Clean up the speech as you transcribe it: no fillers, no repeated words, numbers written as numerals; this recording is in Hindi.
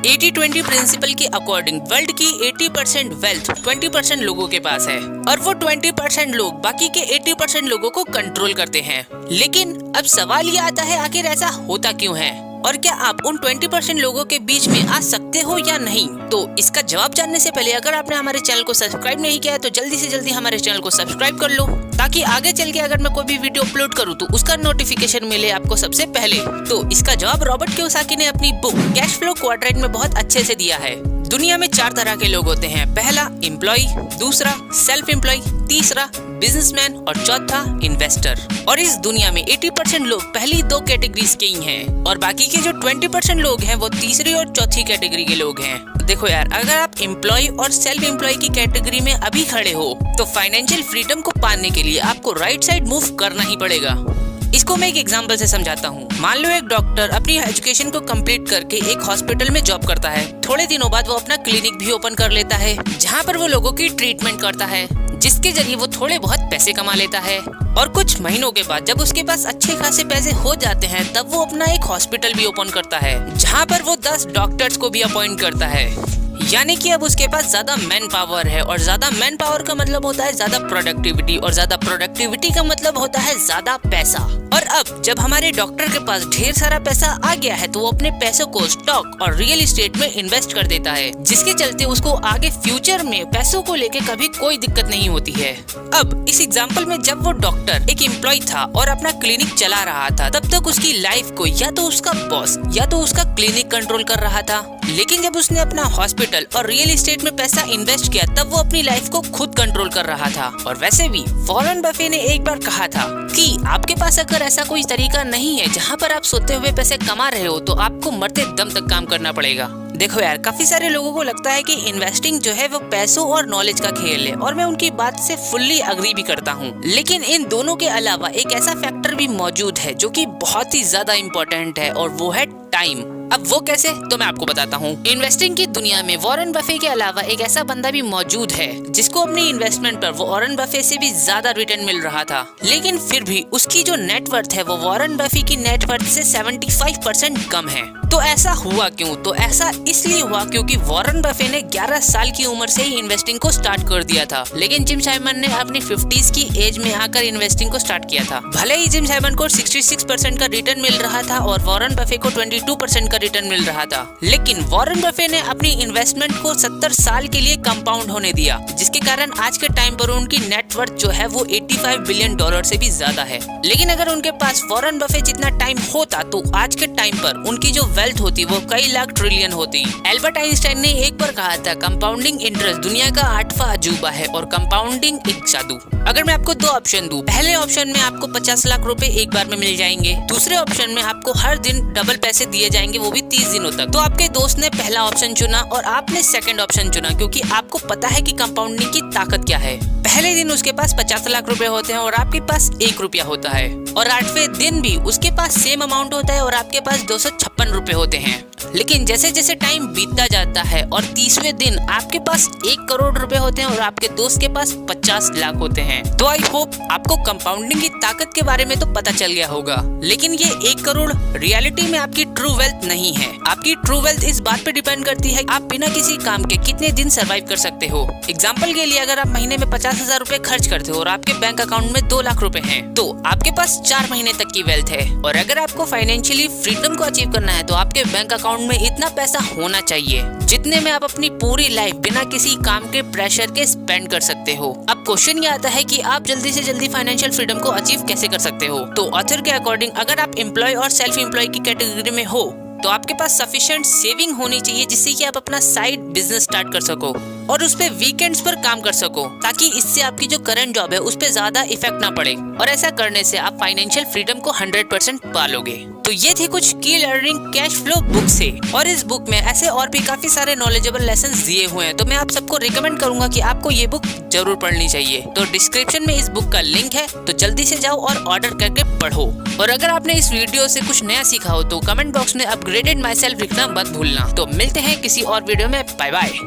80-20 प्रिंसिपल के अकॉर्डिंग वर्ल्ड की 80% वेल्थ 20% लोगों के पास है और वो 20% लोग बाकी के 80% लोगों को कंट्रोल करते हैं। लेकिन अब सवाल ये आता है, आखिर ऐसा होता क्यों है और क्या आप उन 20% लोगों के बीच में आ सकते हो या नहीं? तो इसका जवाब जानने से पहले अगर आपने हमारे चैनल को सब्सक्राइब नहीं किया है तो जल्दी से जल्दी हमारे चैनल को सब्सक्राइब कर लो, ताकि आगे चल के अगर मैं कोई भी वीडियो अपलोड करूँ तो उसका नोटिफिकेशन मिले आपको सबसे पहले। तो इसका जवाब रॉबर्ट कियोसाकी ने अपनी बुक कैश फ्लो क्वाड्रेंट में बहुत अच्छे से दिया है। दुनिया में 4 तरह के लोग होते हैं। पहला एम्प्लॉय, दूसरा सेल्फ एम्प्लॉय, तीसरा बिजनेसमैन और चौथा इन्वेस्टर। और इस दुनिया में 80% लोग पहली 2 कैटेगरीज के ही हैं और बाकी के जो 20% लोग हैं वो तीसरी और चौथी कैटेगरी के लोग हैं। देखो यार, अगर आप एम्प्लॉय और सेल्फ एम्प्लॉय की कैटेगरी में अभी खड़े हो तो फाइनेंशियल फ्रीडम को पाने के लिए आपको राइट साइड मूव करना ही पड़ेगा। इसको मैं एक एग्जांपल से समझाता हूँ। मान लो एक डॉक्टर अपनी एजुकेशन को कंप्लीट करके एक हॉस्पिटल में जॉब करता है। थोड़े दिनों बाद वो अपना क्लिनिक भी ओपन कर लेता है, जहाँ पर वो लोगों की ट्रीटमेंट करता है, जिसके जरिए वो थोड़े बहुत पैसे कमा लेता है। और कुछ महीनों के बाद जब उसके पास अच्छे खासे पैसे हो जाते हैं तब वो अपना एक हॉस्पिटल भी ओपन करता है, जहाँ पर वो 10 डॉक्टर्स को भी अपॉइंट करता है। यानी कि अब उसके पास ज्यादा मैन पावर है और ज्यादा मैन पावर का मतलब होता है ज्यादा प्रोडक्टिविटी और ज्यादा प्रोडक्टिविटी का मतलब होता है ज्यादा पैसा। और अब जब हमारे डॉक्टर के पास ढेर सारा पैसा आ गया है तो वो अपने पैसों को स्टॉक और रियल एस्टेट में इन्वेस्ट कर देता है, जिसके चलते उसको आगे फ्यूचर में पैसों को लेके कभी कोई दिक्कत नहीं होती है। अब इस एग्जाम्पल में जब वो डॉक्टर एक एम्प्लॉय था और अपना क्लिनिक चला रहा था, तब तक उसकी लाइफ को या तो उसका बॉस या तो उसका क्लिनिक कंट्रोल कर रहा था। लेकिन जब उसने अपना हॉस्पिटल और रियल एस्टेट में पैसा इन्वेस्ट किया तब वो अपनी लाइफ को खुद कंट्रोल कर रहा था। और वैसे भी वॉरेन बफे ने एक बार कहा था कि आपके पास अगर ऐसा कोई तरीका नहीं है जहाँ पर आप सोते हुए पैसे कमा रहे हो तो आपको मरते दम तक काम करना पड़ेगा। देखो यार, काफी सारे लोगों को लगता है कि इन्वेस्टिंग जो है वो पैसों और नॉलेज का खेल है और मैं उनकी बात से फुल्ली अग्री भी करता हूँ। लेकिन इन दोनों के अलावा एक ऐसा फैक्टर भी मौजूद है जो कि बहुत ही ज्यादा इम्पोर्टेंट है और वो है टाइम। अब वो कैसे, तो मैं आपको बताता हूँ। इन्वेस्टिंग की दुनिया में वॉरेन बफे के अलावा एक ऐसा बंदा भी मौजूद है जिसको अपनी इन्वेस्टमेंट पर वॉरेन बफे से भी ज्यादा रिटर्न मिल रहा था, लेकिन फिर भी उसकी जो नेटवर्थ है वो वॉरेन बफे की नेटवर्थ से 75% कम है। तो ऐसा हुआ क्यों? तो ऐसा इसलिए हुआ क्योंकि वॉरेन बफे ने 11 साल की उम्र से ही इन्वेस्टिंग को स्टार्ट कर दिया था, लेकिन जिम साइमन ने अपनी 50s की एज में आकर इन्वेस्टिंग को स्टार्ट किया था। भले ही जिम साइमन को 66% का रिटर्न मिल रहा था और वॉरेन बफे को 22% का रिटर्न मिल रहा था, लेकिन वॉरेन बफे ने अपनी इन्वेस्टमेंट को 70 साल के लिए कंपाउंड होने दिया, जिसके कारण आज के टाइम पर उनकी नेटवर्थ जो है वो $85 बिलियन से भी ज्यादा है। लेकिन अगर उनके पास वॉरेन बफे जितना टाइम होता तो आज के टाइम पर उनकी जो वेल्थ होती वो कई लाख ट्रिलियन होती। एल्बर्ट आइंस्टाइन ने एक बार कहा था, कंपाउंडिंग इंटरेस्ट दुनिया का 8वां अजूबा है और कंपाउंडिंग एक जादू। अगर मैं आपको 2 ऑप्शन दूं, पहले ऑप्शन में आपको 50 लाख रुपए एक बार में मिल जाएंगे, दूसरे ऑप्शन में आपको हर दिन डबल पैसे दिए जाएंगे, वो भी 30 दिनों तक। तो आपके दोस्त ने पहला ऑप्शन चुना और आपने सेकंड ऑप्शन चुना, क्योंकि आपको पता है कि कंपाउंडिंग की ताकत क्या है। पहले दिन उसके पास 50 लाख रुपए होते हैं और आपके पास 1 रुपया होता है, और 8वें दिन भी उसके पास सेम अमाउंट होता है और आपके पास 256 रुपए होते हैं। लेकिन जैसे जैसे टाइम बीतता जाता है और 30वें दिन आपके पास 1 करोड़ रुपए होते हैं और आपके दोस्त के पास 50 लाख होते हैं। तो आई होप आपको कंपाउंडिंग की ताकत के बारे में तो पता चल गया होगा। लेकिन ये 1 करोड़ रियलिटी में आपकी ट्रू वेल्थ नहीं है। आपकी ट्रू वेल्थ इस बात पे डिपेंड करती है आप बिना किसी काम के कितने दिन सर्वाइव कर सकते हो। एग्जाम्पल के लिए, अगर आप महीने में 50,000 रुपए खर्च करते हो और आपके बैंक अकाउंट में 2 लाख रुपए हैं, तो आपके पास 4 महीने तक की वेल्थ है। और अगर आपको फाइनेंशियली फ्रीडम को अचीव करना है तो आपके बैंक अकाउंट में इतना पैसा होना चाहिए जितने में आप अपनी पूरी लाइफ बिना किसी काम के प्रेशर के स्पेंड कर सकते हो। अब क्वेश्चन ये आता है कि आप जल्दी से जल्दी फाइनेंशियल फ्रीडम को अचीव कैसे कर सकते हो। तो ऑथर के अकॉर्डिंग अगर आप एम्प्लॉय और सेल्फ एम्प्लॉय की कैटेगरी में हो तो आपके पास सफिशिएंट सेविंग होनी चाहिए, जिससे कि आप अपना साइड बिजनेस स्टार्ट कर सको और उस पे वीकेंड्स पर काम कर सको, ताकि इससे आपकी जो करंट जॉब है उस पे ज्यादा इफेक्ट ना पड़े। और ऐसा करने से आप फाइनेंशियल फ्रीडम को 100% पालोगे। तो ये थी कुछ की लर्निंग कैश फ्लो बुक से, और इस बुक में ऐसे और भी काफी सारे नॉलेजेबल लेसन्स दिए हुए हैं। तो मैं आप सबको रिकमेंड करूंगा कि आपको ये बुक जरूर पढ़नी चाहिए। तो डिस्क्रिप्शन में इस बुक का लिंक है, तो जल्दी से जाओ और ऑर्डर करके पढ़ो। और अगर आपने इस वीडियो से कुछ नया सीखा हो तो कमेंट बॉक्स में अपग्रेडेड माई सेल्फ लिखना मत भूलना। तो मिलते हैं किसी और वीडियो में। Bye bye.